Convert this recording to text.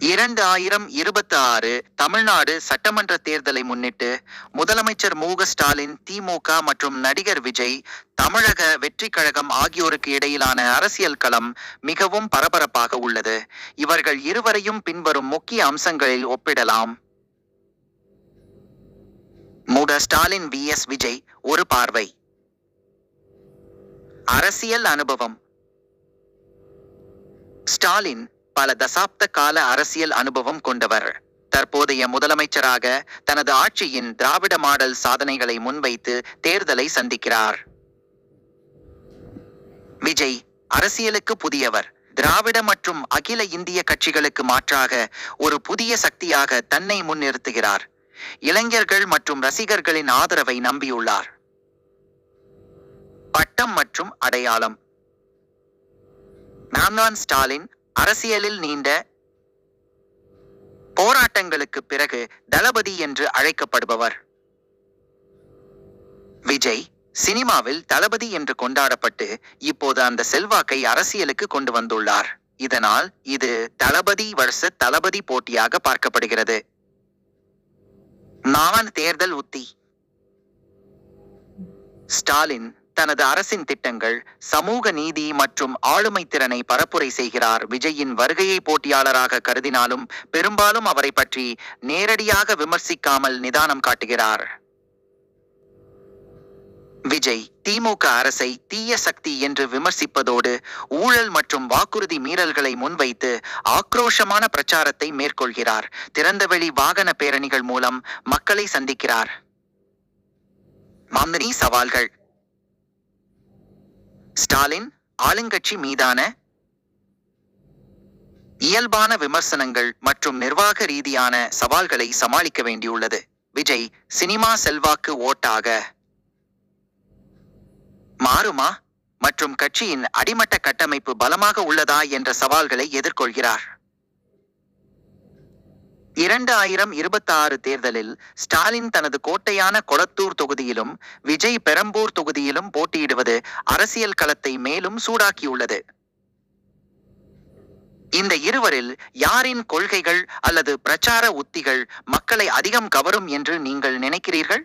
2026 தமிழ்நாடு சட்டமன்ற தேர்தலை முன்னிட்டு முதலமைச்சர் மு.க. ஸ்டாலின், திமுக மற்றும் நடிகர் விஜய், தமிழக வெற்றிக் கழகம் ஆகியோருக்கு இடையிலான அரசியல் களம் மிகவும் பரபரப்பாக உள்ளது. இவர்கள் இருவரையும் பின்வரும் முக்கிய அம்சங்களில் ஒப்பிடலாம். மு.க. ஸ்டாலின் vs விஜய், ஒரு பார்வை. அரசியல் அனுபவம். ஸ்டாலின் பல தசாப்த கால அரசியல் அனுபவம் கொண்டவர். தற்போதைய முதலமைச்சராக தனது ஆட்சியின் திராவிட மாடல் சாதனைகளை முன்வைத்து தேர்தலை சந்திக்கிறார். விஜய் அரசியலுக்கு புதியவர். திராவிட மற்றும் அகில இந்திய கட்சிகளுக்கு மாற்றாக ஒரு புதிய சக்தியாக தன்னை முன்னிறுத்துகிறார். இளைஞர்கள் மற்றும் ரசிகர்களின் ஆதரவை நம்பியுள்ளார். பட்டம் மற்றும் அடையாளம். ஸ்டாலின் அரசியலில் நீண்ட போராட்டங்களுக்கு பிறகு தளபதி என்று அழைக்கப்படுபவர். விஜய் சினிமாவில் தளபதி என்று கொண்டாடப்பட்டு இப்போது அந்த செல்வாக்கை அரசியலுக்கு கொண்டு வந்துள்ளார். இதனால் இது தளபதி vs தளபதி போட்டியாக பார்க்கப்படுகிறது. தேர்தல் உத்தி. ஸ்டாலின் தனது அரசின் திட்டங்கள், சமூக நீதி மற்றும் ஆளுமை திறனை பரப்புரை செய்கிறார். விஜயின் வருகையை போட்டியாளராக கருதினாலும் பெரும்பாலும் அவரை பற்றி நேரடியாக விமர்சிக்காமல் நிதானம் காட்டுகிறார். விஜய் திமுக அரசை தீய சக்தி என்று விமர்சிப்பதோடு ஊழல் மற்றும் வாக்குறுதி மீறல்களை முன்வைத்து ஆக்ரோஷமான பிரச்சாரத்தை மேற்கொள்கிறார். திறந்தவெளி வாகன பேரணிகள் மூலம் மக்களை சந்திக்கிறார். சவால்கள். ஸ்டாலின் ஆளுங்கட்சி மீதான இயல்பான விமர்சனங்கள் மற்றும் நிர்வாக ரீதியான சவால்களை சமாளிக்க வேண்டியுள்ளது. விஜய் சினிமா செல்வாக்கு ஓட்டாக மாறுமா மற்றும் கட்சியின் அடிமட்ட கட்டமைப்பு பலமாக உள்ளதா என்ற சவால்களை எதிர்கொள்கிறார். 2026 தேர்தலில் ஸ்டாலின் தனது கோட்டையான கொளத்தூர் தொகுதியிலும் விஜய் பெரம்பூர் தொகுதியிலும் போட்டியிடுவது அரசியல் களத்தை மேலும் சூடாக்கியுள்ளது. இந்த இருவரில் யாரின் கொள்கைகள் அல்லது பிரச்சார உத்திகள் மக்களை அதிகம் கவரும் என்று நீங்கள் நினைக்கிறீர்கள்?